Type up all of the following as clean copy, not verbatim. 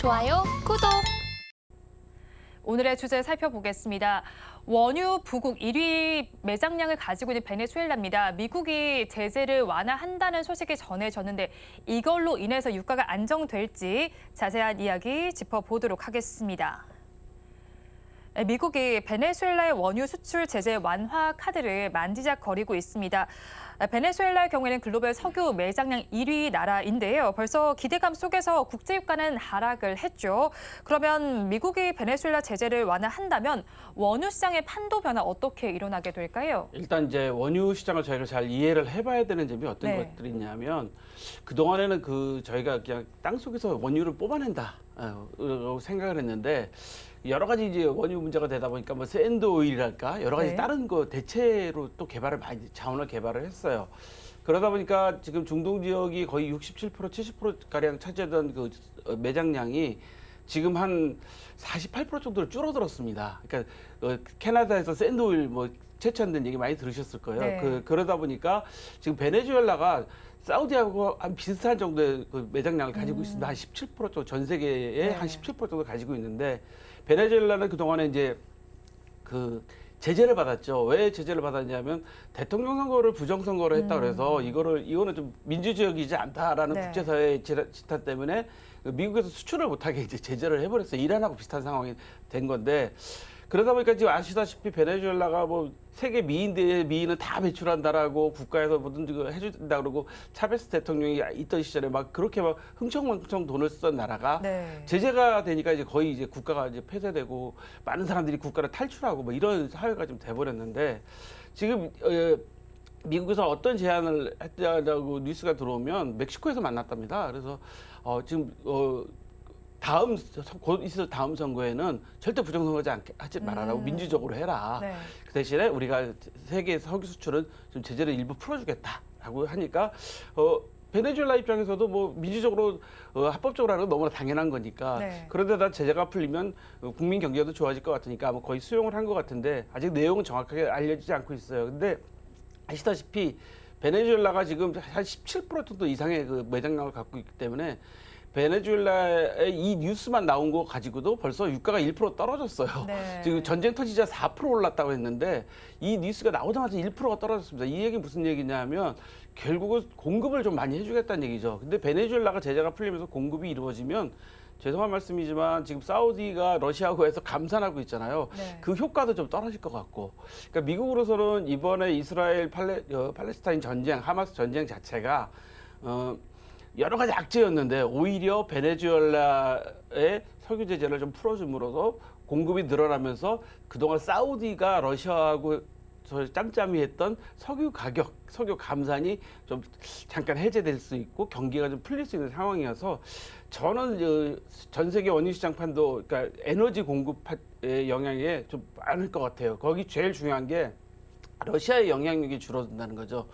좋아요, 구독. 오늘의 주제 살펴보겠습니다. 원유 부국 1위 매장량을 가지고 있는 베네수엘라입니다. 미국이 제재를 완화한다는 소식이 전해졌는데 이걸로 인해서 유가가 안정될지 자세한 이야기 짚어보도록 하겠습니다. 미국이 베네수엘라의 원유 수출 제재 완화 카드를 만지작거리고 있습니다. 베네수엘라의 경우에는 글로벌 석유 매장량 1위 나라인데요. 벌써 기대감 속에서 국제 유가는 하락을 했죠. 그러면 미국이 베네수엘라 제재를 완화한다면 원유 시장의 판도 변화 어떻게 일어나게 될까요? 일단 이제 원유 시장을 저희가 잘 이해를 해봐야 되는 점이 어떤 것들이 있냐면 그동안에는 저희가 그냥 땅속에서 원유를 뽑아낸다 생각을 했는데 여러 가지 이제 원유 문제가 되다 보니까 뭐 샌드 오일이랄까 여러 가지 다른 대체로 또 자원을 개발을 했어요. 그러다 보니까 지금 중동 지역이 거의 67%, 70% 가량 차지하던 그 매장량이 지금 한 48% 정도로 줄어들었습니다. 그러니까 캐나다에서 샌드 오일 뭐 채취한다는 얘기 많이 들으셨을 거예요. 네. 그러다 보니까 지금 베네수엘라가 사우디하고 한 비슷한 정도의 그 매장량을 가지고 있습니다. 한 17% 정도, 전 세계에 한 17% 정도 가지고 있는데 베네수엘라는 그동안에 이제 제재를 받았죠. 왜 제재를 받았냐면 대통령 선거를 부정선거로 했다 그래서 이거는 좀 민주주의이지 않다라는 국제사회의 지탄 때문에 미국에서 수출을 못하게 이제 제재를 해버렸어요. 이란하고 비슷한 상황이 된 건데 그러다 보니까 지금 아시다시피 베네수엘라가 뭐 세계 미인은 다 배출한다라고 국가에서 뭐든 해준다 그러고 차베스 대통령이 있던 시절에 막 그렇게 막 흥청망청 돈을 쓰던 나라가 제재가 되니까 이제 거의 이제 국가가 이제 폐쇄되고 많은 사람들이 국가를 탈출하고 뭐 이런 사회가 좀 돼버렸는데 지금 미국에서 어떤 제안을 했다고 뉴스가 들어오면 멕시코에서 만났답니다. 그래서 지금 곧 있을 다음 선거에는 절대 부정선거하지 하지 말아라고 민주적으로 해라. 그 대신에 우리가 세계 석유 수출은 좀 제재를 일부 풀어주겠다라고 하니까 베네수엘라 입장에서도 뭐 민주적으로 합법적으로 하는 건 너무나 당연한 거니까 그런데다 제재가 풀리면 국민 경제도 좋아질 것 같으니까 뭐 거의 수용을 한 것 같은데 아직 내용은 정확하게 알려지지 않고 있어요. 근데 아시다시피 베네수엘라가 지금 한 17% 정도 이상의 그 매장량을 갖고 있기 때문에 베네수엘라의 이 뉴스만 나온 거 가지고도 벌써 유가가 1% 떨어졌어요. 지금 전쟁 터지자 4% 올랐다고 했는데 이 뉴스가 나오자마자 1%가 떨어졌습니다. 이 얘기 무슨 얘기냐면 결국은 공급을 좀 많이 해주겠다는 얘기죠. 근데 베네수엘라가 제재가 풀리면서 공급이 이루어지면 죄송한 말씀이지만 지금 사우디가 러시아하고 해서 감산하고 있잖아요. 그 효과도 좀 떨어질 것 같고. 그러니까 미국으로서는 이번에 이스라엘 팔레스타인 전쟁, 하마스 전쟁 자체가 여러 가지 악재였는데 오히려 베네수엘라의 석유 제재를 좀 풀어줌으로써 공급이 늘어나면서 그동안 사우디가 러시아하고 짬짬이 했던 석유 가격, 석유 감산이 좀 잠깐 해제될 수 있고 경기가 좀 풀릴 수 있는 상황이어서 저는 전 세계 원유 시장 판도 그러니까 에너지 공급의 영향이 좀 많을 것 같아요. 거기 제일 중요한 게 러시아의 영향력이 줄어든다는 거죠.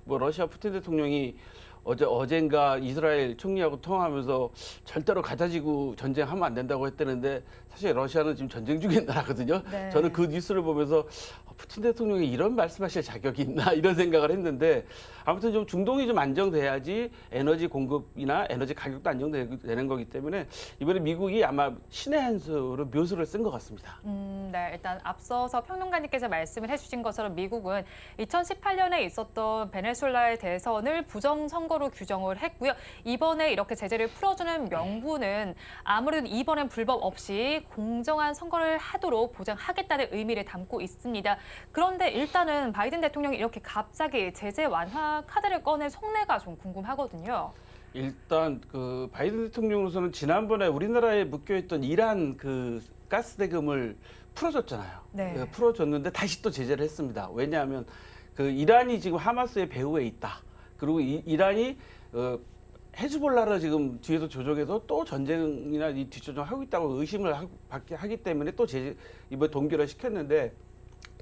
뭐 러시아 푸틴 대통령이 어젠가 이스라엘 총리하고 통화하면서 절대로 가자지구 전쟁하면 안 된다고 했다는데 사실 러시아는 지금 전쟁 중인 나라거든요. 저는 그 뉴스를 보면서 푸틴 대통령이 이런 말씀하실 자격이 있나 이런 생각을 했는데 아무튼 좀 중동이 좀 안정돼야지 에너지 공급이나 에너지 가격도 안정되는 거기 때문에 이번에 미국이 아마 신의 한 수로 묘수를 쓴 것 같습니다. 네, 일단 앞서서 평론가님께서 말씀을 해주신 것처럼 미국은 2018년에 있었던 베네수엘라의 대선을 부정선거로 규정을 했고요. 이번에 이렇게 제재를 풀어주는 명분은 아무래도 이번엔 불법 없이 공정한 선거를 하도록 보장하겠다는 의미를 담고 있습니다. 그런데 일단은 바이든 대통령이 이렇게 갑자기 제재 완화 카드를 꺼낸 속내가 좀 궁금하거든요. 일단 바이든 대통령으로서는 지난번에 우리나라에 묶여있던 이란 가스 대금을 풀어줬잖아요. 풀어줬는데 다시 또 제재를 했습니다. 왜냐하면 이란이 지금 하마스의 배후에 있다. 그리고 이란이 헤즈볼라를 지금 뒤에서 조종해서 또 전쟁이나 뒷조종하고 있다고 의심을 하기 때문에 또 이번에 동결을 시켰는데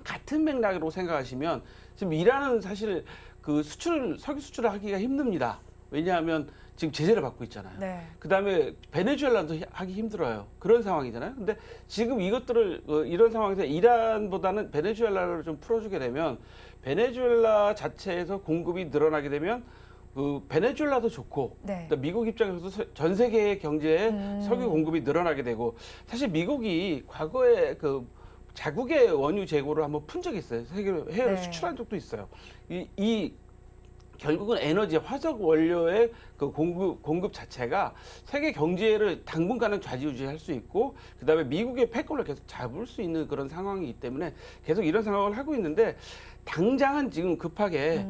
같은 맥락으로 생각하시면 지금 이란은 사실 석유 수출을 하기가 힘듭니다. 왜냐하면 지금 제재를 받고 있잖아요. 그다음에 베네수엘라도 하기 힘들어요. 그런 상황이잖아요. 근데 지금 이런 상황에서 이란보다는 베네수엘라를 좀 풀어주게 되면 베네수엘라 자체에서 공급이 늘어나게 되면 그 베네수엘라도 좋고 네. 또 미국 입장에서도 전 세계의 경제에 석유 공급이 늘어나게 되고 사실 미국이 과거에 그 자국의 원유 재고를 한번 푼 적이 있어요. 세계로 해외로 네. 수출한 적도 있어요. 이 결국은 에너지, 화석 원료의 그 공급 자체가 세계 경제를 당분간은 좌지우지할 수 있고, 그다음에 미국의 패권을 계속 잡을 수 있는 그런 상황이기 때문에 계속 이런 상황을 하고 있는데, 당장은 지금 급하게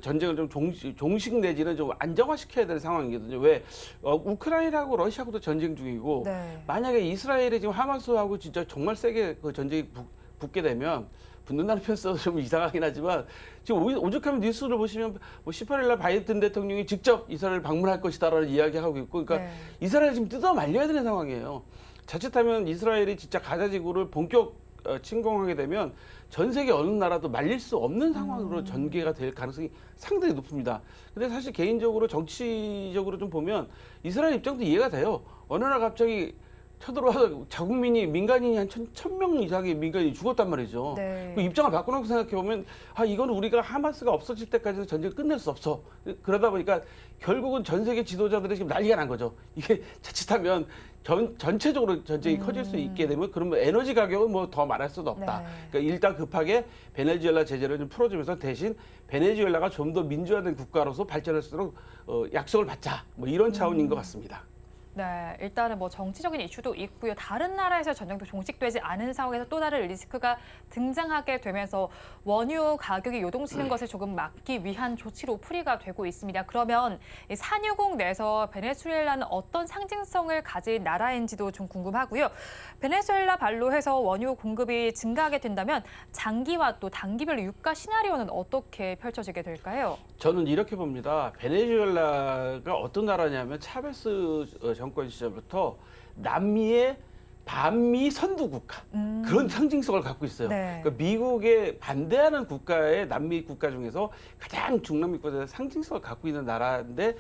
전쟁을 좀 종식 내지는 좀 안정화시켜야 될 상황이거든요. 왜 우크라이나하고 러시아하고도 전쟁 중이고, 네. 만약에 이스라엘이 지금 하마스하고 진짜 정말 세게 그 전쟁이 붙게 되면, 붙는다는 표현 써도 좀 이상하긴 하지만 지금 오죽하면 뉴스를 보시면 뭐 18일 날 바이든 대통령이 직접 이스라엘 방문할 것이다라는 이야기하고 있고, 그러니까 네. 이스라엘 지금 뜯어 말려야 되는 상황이에요. 자칫하면 이스라엘이 진짜 가자 지구를 본격 침공하게 되면 전 세계 어느 나라도 말릴 수 없는 상황으로 전개가 될 가능성이 상당히 높습니다. 근데 사실 개인적으로 정치적으로 좀 보면 이스라엘 입장도 이해가 돼요. 어느 날 갑자기 쳐들어와서 자국민이 민간인이 한 1,000명 이상의 민간인이 죽었단 말이죠. 네. 그 입장을 바꿔놓고 생각해 보면 이거는 우리가 하마스가 없어질 때까지는 전쟁을 끝낼 수 없어. 그러다 보니까 결국은 전 세계 지도자들이 지금 난리가 난 거죠. 이게 자칫하면 전체적으로 전쟁이 커질 수 있게 되면 그러면 에너지 가격은 뭐 더 말할 수도 없다. 네. 그러니까 일단 급하게 베네수엘라 제재를 좀 풀어주면서 대신 베네수엘라가 좀 더 민주화된 국가로서 발전할수록 약속을 받자. 뭐 이런 차원인 것 같습니다. 네, 일단은 뭐 정치적인 이슈도 있고요. 다른 나라에서 전쟁도 종식되지 않은 상황에서 또 다른 리스크가 등장하게 되면서 원유 가격이 요동치는 것을 조금 막기 위한 조치로 풀이가 되고 있습니다. 그러면 이 산유국 내에서 베네수엘라는 어떤 상징성을 가진 나라인지도 좀 궁금하고요. 베네수엘라 발로 해서 원유 공급이 증가하게 된다면 장기와 또 단기별 유가 시나리오는 어떻게 펼쳐지게 될까요? 저는 이렇게 봅니다. 베네수엘라가 어떤 나라냐면 차베스 정권 시절부터 남미의 반미 선두 국가 그런 상징성을 갖고 있어요. 네. 그러니까 미국에 반대하는 국가의 남미 국가 중에서 가장 중남미 국가에서 상징성을 갖고 있는 나라인데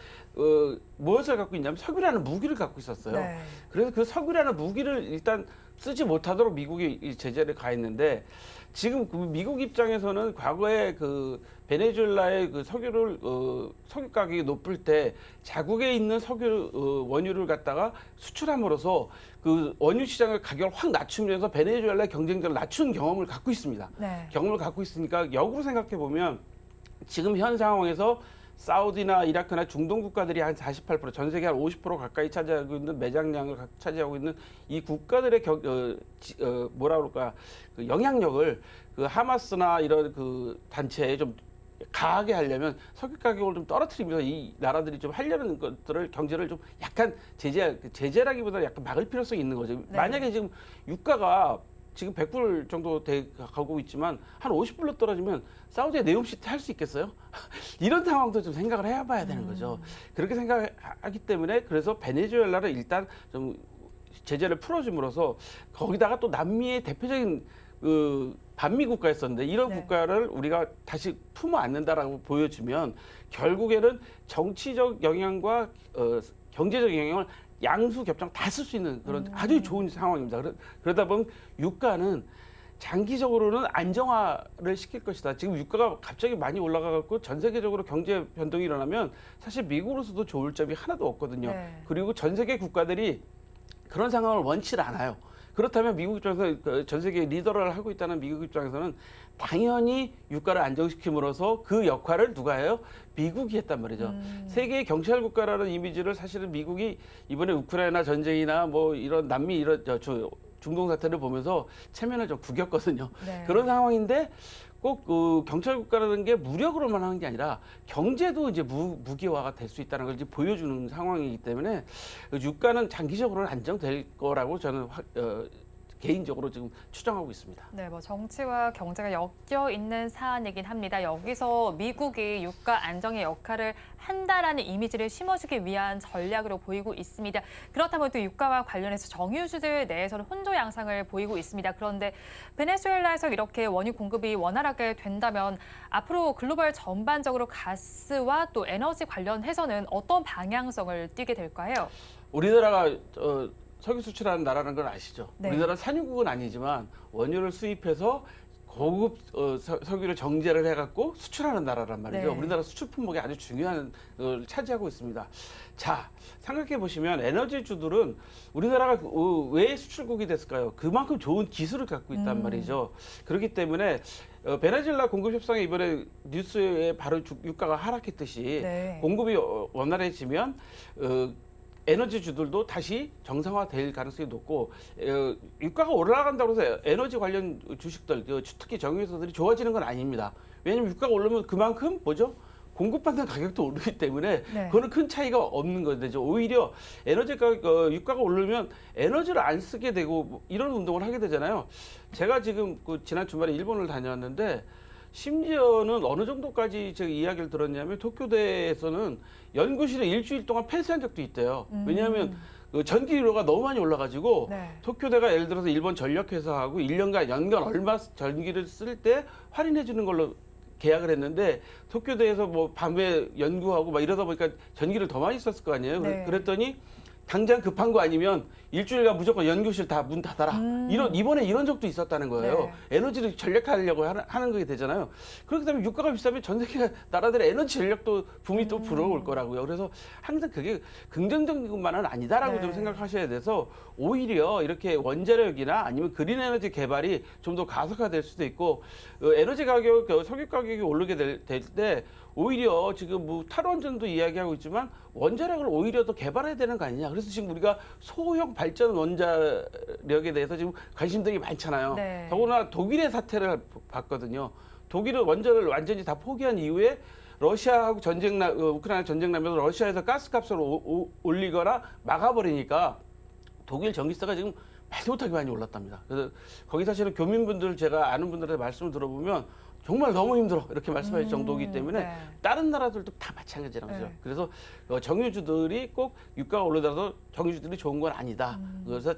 무엇을 갖고 있냐면 석유라는 무기를 갖고 있었어요. 네. 그래서 그 석유라는 무기를 일단 쓰지 못하도록 미국이 이 제재를 가했는데 지금 그 미국 입장에서는 과거에 그 베네수엘라의 그 석유 가격이 높을 때 자국에 있는 석유 원유를 갖다가 수출함으로써 그 원유 시장의 가격을 확 낮추면서 베네수엘라의 경쟁력을 낮춘 경험을 갖고 있습니다. 네. 경험을 갖고 있으니까 역으로 생각해 보면 지금 현 상황에서 사우디나 이라크나 중동 국가들이 한 48%, 전 세계 한 50% 가까이 차지하고 있는 매장량을 차지하고 있는 이 국가들의 뭐라 그럴까 그 영향력을 그 하마스나 이런 그 단체에 좀 가하게 하려면 석유 가격을 좀 떨어뜨리면서 이 나라들이 좀 하려는 것들을 경제를 좀 약간 제재라기보다 약간 막을 필요성이 있는 거죠. 네. 만약에 지금 유가가 지금 100불 정도 가고 있지만 한 50불로 떨어지면 사우디에 네옴시티 할 수 있겠어요? 이런 상황도 좀 생각을 해봐야 되는 거죠. 그렇게 생각하기 때문에 그래서 베네수엘라를 일단 좀 제재를 풀어줌으로써 거기다가 또 남미의 대표적인 반미 국가였었는데 이런 네. 국가를 우리가 다시 품어 안는다라고 보여주면 결국에는 정치적 영향과 경제적 영향을 양수 겹장 다 쓸 수 있는 그런 아주 좋은 상황입니다. 그러다 보면 유가는 장기적으로는 안정화를 시킬 것이다. 지금 유가가 갑자기 많이 올라가고 전 세계적으로 경제 변동이 일어나면 사실 미국으로서도 좋을 점이 하나도 없거든요. 네. 그리고 전 세계 국가들이 그런 상황을 원치 않아요. 그렇다면 미국 입장에서 전 세계 리더를 하고 있다는 미국 입장에서는 당연히 유가를 안정시킴으로써 그 역할을 누가 해요? 미국이 했단 말이죠. 세계의 경찰 국가라는 이미지를 사실은 미국이 이번에 우크라이나 전쟁이나 뭐 이런 남미 이런 중동 사태를 보면서 체면을 좀 구겼거든요. 네. 그런 상황인데 꼭 그 경찰 국가라는 게 무력으로만 하는 게 아니라 경제도 이제 무기화가 될 수 있다는 걸 이제 보여주는 상황이기 때문에 유가는 장기적으로는 안정될 거라고 저는 개인적으로 지금 추정하고 있습니다. 네, 뭐 정치와 경제가 엮여 있는 사안이긴 합니다. 여기서 미국이 유가 안정의 역할을 한다라는 이미지를 심어주기 위한 전략으로 보이고 있습니다. 그렇다면 또 유가와 관련해서 정유주들 내에서는 혼조 양상을 보이고 있습니다. 그런데 베네수엘라에서 이렇게 원유 공급이 원활하게 된다면 앞으로 글로벌 전반적으로 가스와 또 에너지 관련해서는 어떤 방향성을 띠게 될까요? 우리나라가 석유 수출하는 나라는 걸 아시죠? 네. 우리나라는 산유국은 아니지만 원유를 수입해서 고급 석유를 정제를 해갖고 수출하는 나라란 말이죠. 네. 우리나라 수출 품목이 아주 중요한 걸 차지하고 있습니다. 자, 생각해 보시면 에너지주들은 우리나라가 왜 수출국이 됐을까요? 그만큼 좋은 기술을 갖고 있단 말이죠. 그렇기 때문에 베네수엘라 공급 협상에 이번에 뉴스에 바로 유가가 하락했듯이 네. 공급이 원활해지면 에너지주들도 다시 정상화될 가능성이 높고 유가가 올라간다고 해서 에너지 관련 주식들, 특히 정유회사들이 좋아지는 건 아닙니다. 왜냐하면 유가가 오르면 그만큼 뭐죠? 공급받는 가격도 오르기 때문에 네. 그거는 큰 차이가 없는 거죠. 오히려 에너지 가격, 유가가 오르면 에너지를 안 쓰게 되고 뭐 이런 운동을 하게 되잖아요. 제가 지금 지난 주말에 일본을 다녀왔는데 심지어는 어느 정도까지 제가 이야기를 들었냐면 도쿄대에서는 연구실에 일주일 동안 폐쇄한 적도 있대요. 왜냐하면 전기료가 너무 많이 올라가지고 네. 도쿄대가 예를 들어서 일본 전력회사하고 1년간 연간 얼마 전기를 쓸 때 할인해 주는 걸로 계약을 했는데 도쿄대에서 뭐 밤에 연구하고 막 이러다 보니까 전기를 더 많이 썼을 거 아니에요. 네. 그랬더니 당장 급한 거 아니면 일주일간 무조건 연구실 다 문 닫아라. 이번에 이런 적도 있었다는 거예요. 네. 에너지를 전략하려고 하는 게 되잖아요. 그렇기 때문에 유가가 비싸면 전 세계 나라들의 에너지 전략도 붐이 또 불어올 거라고요. 그래서 항상 그게 긍정적인 것만은 아니다라고 네. 좀 생각하셔야 돼서 오히려 이렇게 원자력이나 아니면 그린 에너지 개발이 좀 더 가속화될 수도 있고 에너지 가격, 석유 가격이 오르게 될 때 오히려 지금 뭐 탈원전도 이야기하고 있지만 원자력을 오히려 더 개발해야 되는 거 아니냐. 그래서 지금 우리가 소형 발전 원자력에 대해서 지금 관심들이 많잖아요. 네. 더구나 독일의 사태를 봤거든요. 독일은 원자를 완전히 다 포기한 이후에 러시아하고 우크라이나 전쟁 나면서 러시아에서 가스값을 올리거나 막아버리니까 독일 전기세가 지금 말도 못하게 많이 올랐답니다. 그래서 거기 사시는 교민분들 제가 아는 분들의 말씀을 들어보면 정말 너무 힘들어 이렇게 말씀하실 정도이기 때문에 네. 다른 나라들도 다 마찬가지라는 거죠. 네. 그래서 정유주들이 꼭 유가가 올라서 정유주들이 좋은 건 아니다. 그래서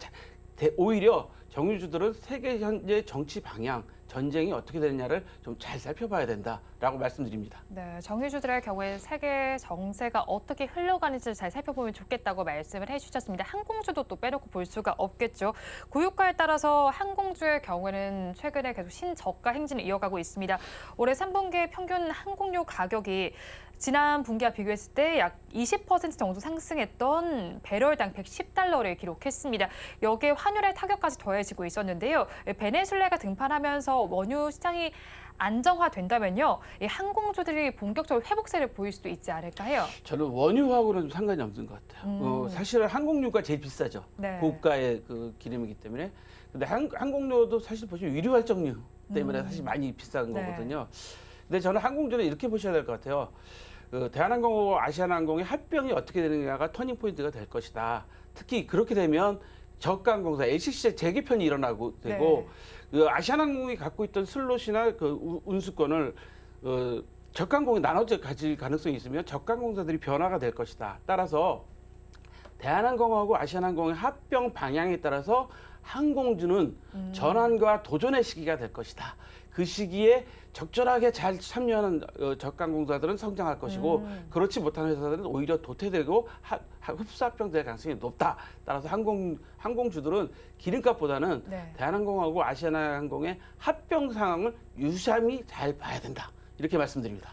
오히려 정유주들은 세계 현재 정치 방향, 전쟁이 어떻게 되느냐를 좀 잘 살펴봐야 된다라고 말씀드립니다. 네, 정유주들의 경우에 세계 정세가 어떻게 흘러가는지 잘 살펴보면 좋겠다고 말씀을 해주셨습니다. 항공주도 또 빼놓고 볼 수가 없겠죠. 고유가에 따라서 항공주의 경우에는 최근에 계속 신저가 행진을 이어가고 있습니다. 올해 3분기 평균 항공료 가격이 지난 분기와 비교했을 때 약 20% 정도 상승했던 배럴당 110달러를 기록했습니다. 여기에 환율의 타격까지 더해지고 있었는데요. 베네수엘라가 등판하면서 원유 시장이 안정화된다면요, 이 항공주들이 본격적으로 회복세를 보일 수도 있지 않을까요? 저는 원유하고는 좀 상관이 없는 것 같아요. 사실은 항공유가 제일 비싸죠. 네. 고가의 그 기름이기 때문에. 근데 항공료도 사실 보시면 위류활정유 때문에 사실 많이 비싼 네. 거거든요. 근데 저는 항공주는 이렇게 보셔야 될 것 같아요. 대한항공하고 아시아나항공의 합병이 어떻게 되느냐가 터닝 포인트가 될 것이다. 특히 그렇게 되면 저가항공사 LCC의 재개편이 일어나고 되고 아시아나항공이 갖고 있던 슬롯이나 그 운수권을 저가항공이 나눠져 가질 가능성이 있으면 저가항공사들이 변화가 될 것이다. 따라서 대한항공하고 아시아나항공의 합병 방향에 따라서 항공주는 전환과 도전의 시기가 될 것이다. 그 시기에 적절하게 잘 참여하는 저가항공사들은 성장할 것이고 그렇지 못한 회사들은 오히려 도태되고 흡수 합병될 가능성이 높다. 따라서 항공주들은 기름값보다는 네. 대한항공하고 아시아나항공의 합병 상황을 유심히 잘 봐야 된다. 이렇게 말씀드립니다.